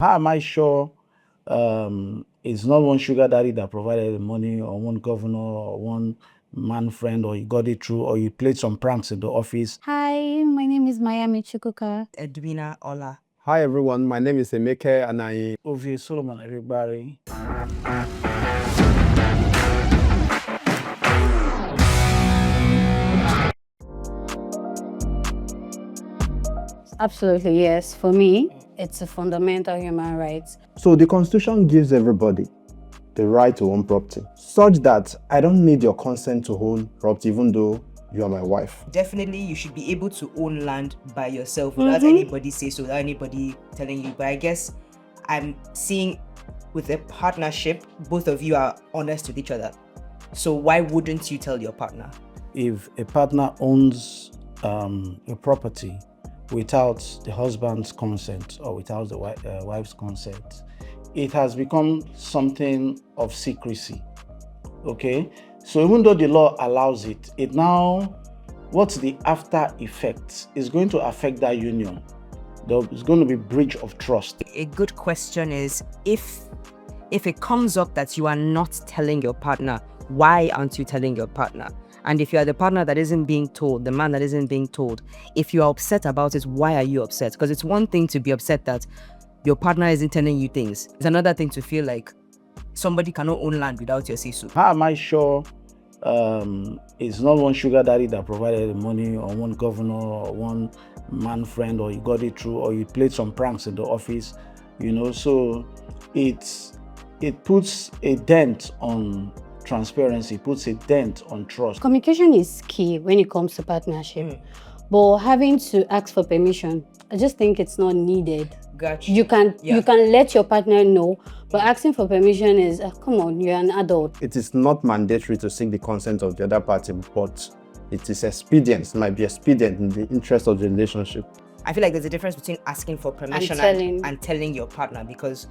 How am I sure it's not one sugar daddy that provided the money, or one governor, or one man friend, or you got it through, or you played some pranks in the office? Hi, my name is Miami Chukuka. Edwina Ola. Hi everyone, my name is Emeke and I Ovi Solomon, everybody. Absolutely, yes. For me, it's a fundamental human right. So the Constitution gives everybody the right to own property, such that I don't need your consent to own property even though you are my wife. Definitely, you should be able to own land by yourself without anybody say so, without anybody telling you. But I guess I'm seeing with a partnership, both of you are honest with each other. So why wouldn't you tell your partner? If a partner owns a property without the husband's consent or without the wife's consent, it has become something of secrecy. Okay, so even though the law allows it, it now, what's the after effects is going to affect that union. There's going to be breach of trust. A good question is, if it comes up that you are not telling your partner, why aren't you telling your partner? And if you are the partner that isn't being told, the man that isn't being told, if you are upset about it, why are you upset? Because it's one thing to be upset that your partner isn't telling you things. It's another thing to feel like somebody cannot own land without your say-so. How am I sure it's not one sugar daddy that provided the money, or one governor, or one man friend, or you got it through, or you played some pranks in the office, so it puts a dent on transparency, puts a dent on trust. Communication is key when it comes to partnership. But having to ask for permission, I just think it's not needed. Gotcha. You can let your partner know, but asking for permission is, come on, you're an adult. It is not mandatory to seek the consent of the other party, but it is expedient. It might be expedient in the interest of the relationship. I feel like there's a difference between asking for permission and telling your partner, because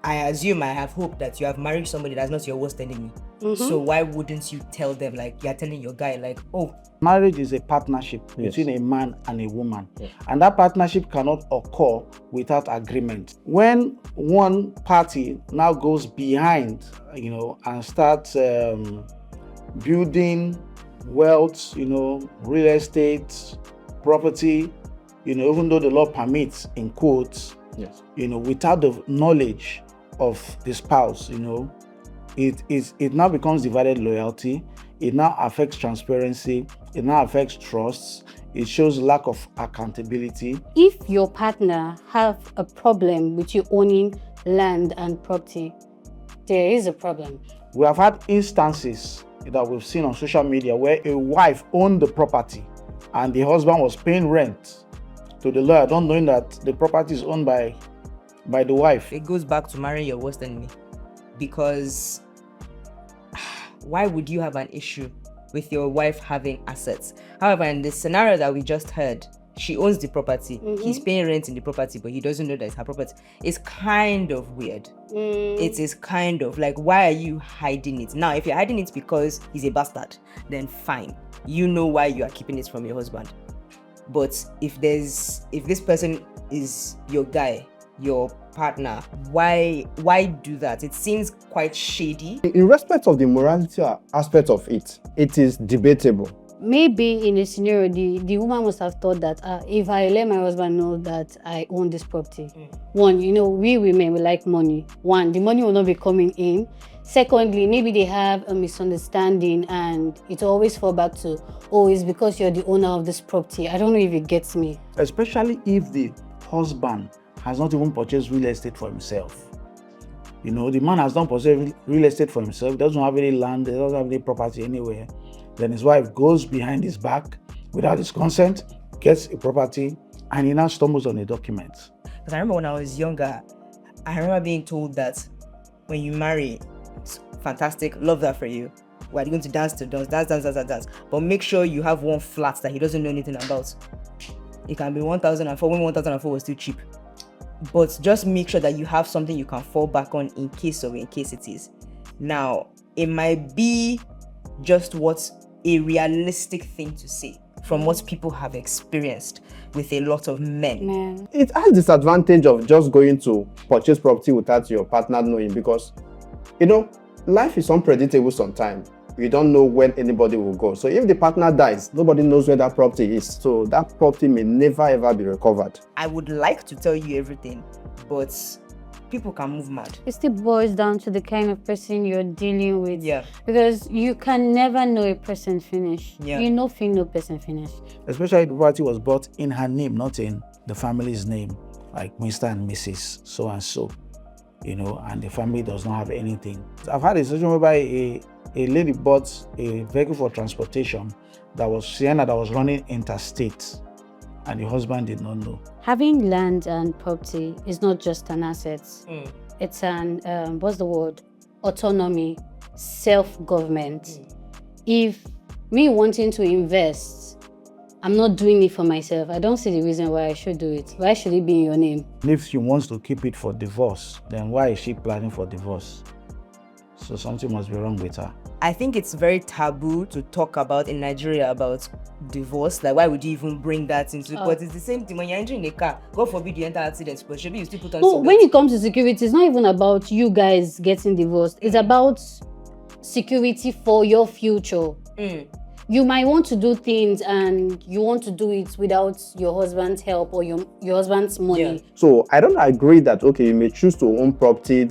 I assume, I have hope that you have married somebody that's not your worst enemy. So why wouldn't you tell them, like you're telling your guy, like, oh, marriage is a partnership between a man and a woman, and that partnership cannot occur without agreement. When one party now goes behind, and starts building wealth, real estate, property, even though the law permits, in quotes, without the knowledge of the spouse, it now becomes divided loyalty. It now affects transparency. It now affects trust. It shows lack of accountability. If your partner have a problem with you owning land and property, there is a problem. We have had instances that we've seen on social media where a wife owned the property and the husband was paying rent to the lawyer, not knowing that the property is owned by the wife. It goes back to marrying your worst enemy, because why would you have an issue with your wife having assets? However, in the scenario that we just heard, she owns the property. He's paying rent in the property, but he doesn't know that it's her property. It's kind of weird. It is kind of like, why are you hiding it? Now, if you're hiding it because he's a bastard, then fine. You know why you are keeping it from your husband. But if this person is your guy, your partner, why do that? It seems quite shady. In respect of the morality aspect of it, it is debatable. Maybe in a scenario, the woman must have thought that if I let my husband know that I own this property, one, we women, we like money. One, the money will not be coming in. Secondly, maybe they have a misunderstanding and it always fall back to, oh, it's because you're the owner of this property. I don't know if it gets me. Especially if the husband has not even purchased real estate for himself. The man has not purchased real estate for himself, doesn't have any land, doesn't have any property anywhere. Then his wife goes behind his back without his consent, gets a property, and he now stumbles on a document. Because I remember when I was younger, I remember being told that when you marry, it's fantastic, love that for you. We're going to dance. But make sure you have one flat that he doesn't know anything about. It can be 1,004 when 1,004 was still cheap. But just make sure that you have something you can fall back on in case it is. Now, it might be just what's a realistic thing to say. from what people have experienced with a lot of men. Man. It has disadvantage of just going to purchase property without your partner knowing, because life is unpredictable sometimes. You don't know when anybody will go. So if the partner dies, nobody knows where that property is. So that property may never ever be recovered. I would like to tell you everything, but people can move mad. It still boils down to the kind of person you're dealing with. Yeah. Because you can never know a person finish. Yeah. You know, no person finish. Especially if the property was bought in her name, not in the family's name, like Mr. and Mrs. so and so, and the family does not have anything. I've had a situation whereby a lady bought a vehicle for transportation that was Sienna that was running interstate, and the husband did not know. Having land and property is not just an asset. It's an, autonomy, self-government. If me wanting to invest, I'm not doing it for myself, I don't see the reason why I should do it. Why should it be in your name? If she wants to keep it for divorce, then why is she planning for divorce? So something must be wrong with her. I think it's very taboo to talk about in Nigeria about divorce. Like, why would you even bring that into? But it's the same thing when you're entering a car. God forbid you enter accident, but should you still put on? No, when it comes to security, it's not even about you guys getting divorced. It's about security for your future. You might want to do things and you want to do it without your husband's help or your husband's money. Yeah. So I don't agree that, okay, you may choose to own property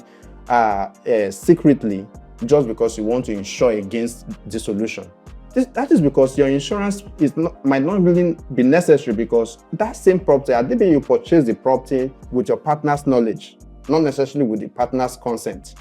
secretly just because you want to insure against dissolution. That is because your insurance might not really be necessary, because that same property, at the time you purchase the property with your partner's knowledge, not necessarily with the partner's consent.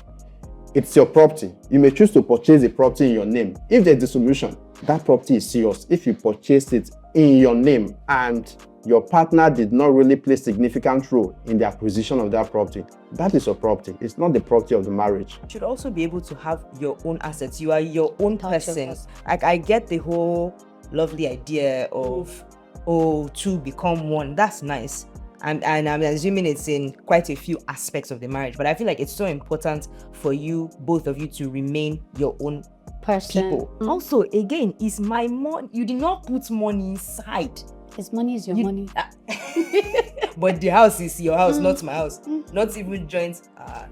It's your property. You may choose to purchase the property in your name. If there's dissolution, that property is yours. If you purchase it in your name and your partner did not really play significant role in the acquisition of that property, that is your property. It's not the property of the marriage. You should also be able to have your own assets. You are your own person. Like, I get the whole lovely idea of two become one. That's nice. And I'm assuming it's in quite a few aspects of the marriage, but I feel like it's so important for you, both of you, to remain your own Person. people. Also, again, it's my money. You did not put money inside. His money is your money. But the house is your house, not my house. Not even joint.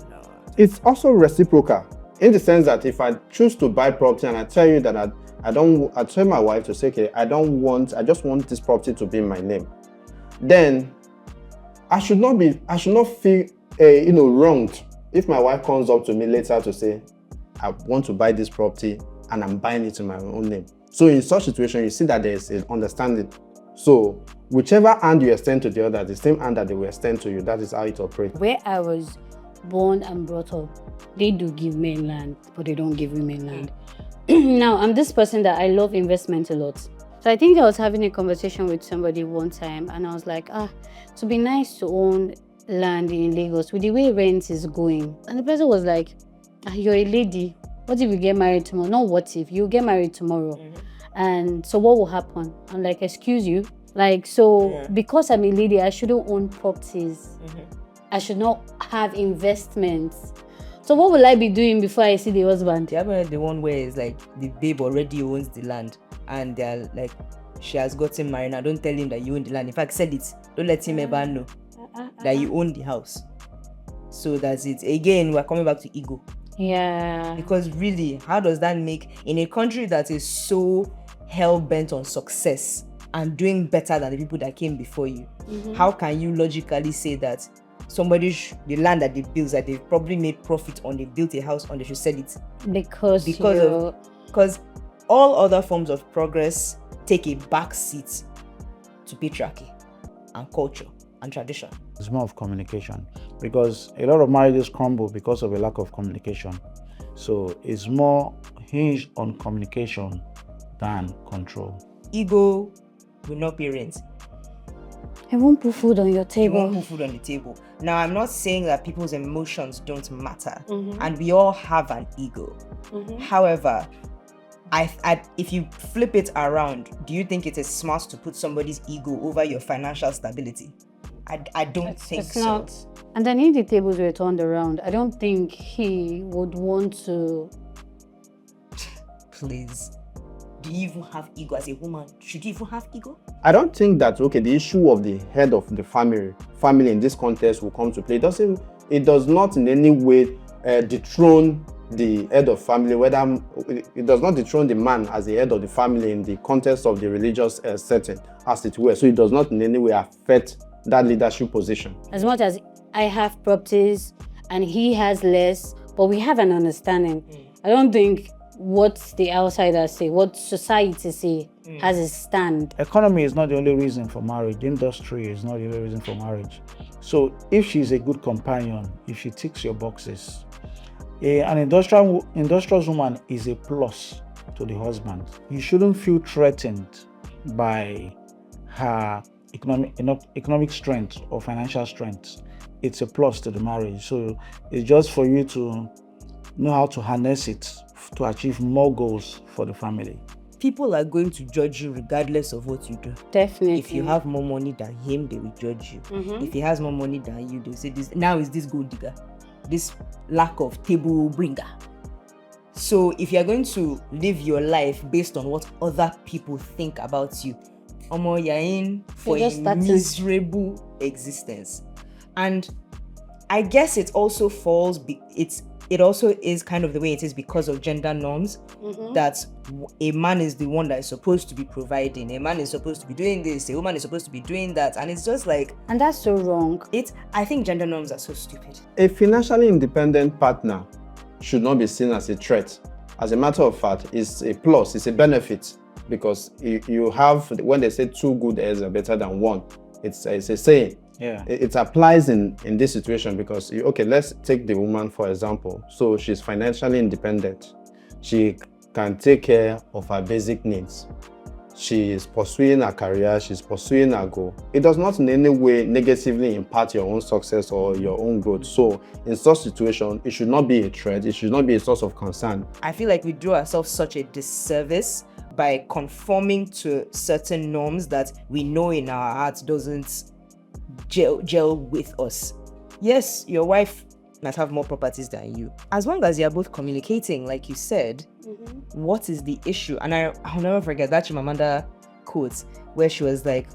No. It's also reciprocal, in the sense that if I choose to buy property and I tell you that I tell my wife to say, okay, I just want this property to be in my name, then I should not feel wronged if my wife comes up to me later to say, I want to buy this property and I'm buying it in my own name. So in such situation, you see that there is an understanding. So whichever hand you extend to the other, the same hand that they will extend to you, that is how it operates. Where I was born and brought up, they do give men land, but they don't give women land. Now, I'm this person that I love investment a lot. So I think I was having a conversation with somebody one time, and I was like, to be nice to own land in Lagos with the way rent is going. And the person was like, you're a lady. What if you get married tomorrow? Not what if, you get married tomorrow. And so what will happen? I'm like, excuse you? Because I'm a lady, I shouldn't own properties. I should not have investments. So what will I be doing before I see the husband? You ever heard the one where it's like the babe already owns the land and they're like, she has gotten married now, don't tell him that you own the land. In fact, sell it. Don't let him ever know that you own the house. So that's it. Again, we're coming back to ego. Yeah. Because really, how does that make, in a country that is so hell-bent on success and doing better than the people that came before you, how can you logically say that the land that they built, that they've probably made profit on, they built a house on, they should sell it? Because all other forms of progress take a back seat to patriarchy and culture and tradition. It's more of communication, because a lot of marriages crumble because of a lack of communication. So it's more hinged on communication than control. Ego will not pay rent. I won't put food on your You table. won't put food on the table. Now, I'm not saying that people's emotions don't matter, and we all have an ego. However, if you flip it around, do you think it is smart to put somebody's ego over your financial stability? I don't think it's so. not. And then if the tables were turned around, I don't think he would want to. Please. do you even have ego as a woman? Should you even have ego? I don't think that the issue of the head of the family in this context will come to play. It does not in any way dethrone the head of family, whether it does not dethrone the man as the head of the family in the context of the religious setting, as it were. So it does not in any way affect that leadership position. As much as I have properties and he has less, but we have an understanding. I don't think what the outsiders say, what society say, has a stand. Economy is not the only reason for marriage. Industry is not the only reason for marriage. So if she's a good companion, if she ticks your boxes, an industrious woman is a plus to the husband. You shouldn't feel threatened by her economic strength or financial strength. It's a plus to the marriage. So it's just for you to know how to harness it to achieve more goals for the family. People are going to judge you regardless of what you do. Definitely. If you have more money than him, they will judge you. If he has more money than you, they'll say this now is this gold digger, this lack of table bringer. So if you're going to live your life based on what other people think about you, you're in for a miserable existence. And I guess it also it also is kind of the way it is because of gender norms, that a man is the one that is supposed to be providing, a man is supposed to be doing this, a woman is supposed to be doing that, and it's just like, and that's so wrong. I think gender norms are so stupid. A financially independent partner should not be seen as a threat. As a matter of fact, it's a plus, it's a benefit, because you have, when they say two good heads are better than one, it's a saying. Yeah. It applies in this situation because, let's take the woman for example. So she's financially independent. She can take care of her basic needs. She is pursuing her career. She's pursuing her goal. It does not in any way negatively impact your own success or your own growth. So in such situation, it should not be a threat. It should not be a source of concern. I feel like we do ourselves such a disservice by conforming to certain norms that we know in our hearts doesn't gel with us. Yes, your wife might have more properties than you. As long as you're both communicating, like you said, what is the issue? And I'll never forget that Chimamanda quote where she was like,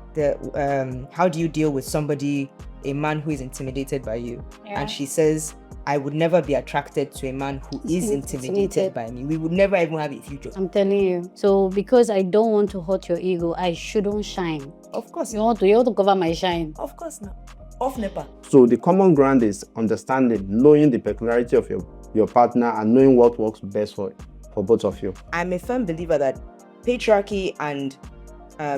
how do you deal with somebody, a man who is intimidated by you? Yeah. And she says, I would never be attracted to a man who is intimidated by me. We would never even have a future. I'm telling you. So because I don't want to hurt your ego, I shouldn't shine. Of course You not. want to cover my shine. Of course not. Off NEPA. So the common ground is understanding, knowing the peculiarity of your partner and knowing what works best for both of you. I'm a firm believer that patriarchy and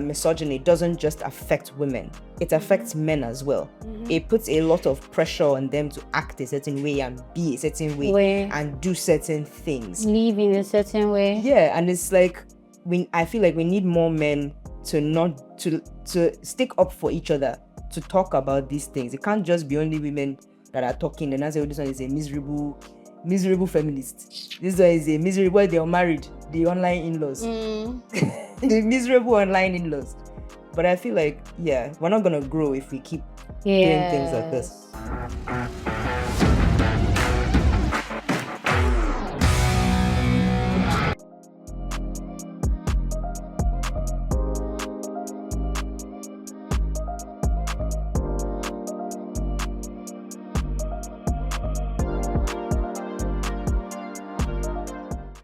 misogyny doesn't just affect women, it affects men as well. It puts a lot of pressure on them to act a certain way and be a certain way and do certain things. Live in a certain way. Yeah, and it's like I feel like we need more men to stick up for each other, to talk about these things. It can't just be only women that are talking and I say, oh, this one is a miserable feminist. This one is a miserable, they are married, the online in-laws. The miserable online in-laws. But I feel like, we're not gonna grow if we keep doing things like this.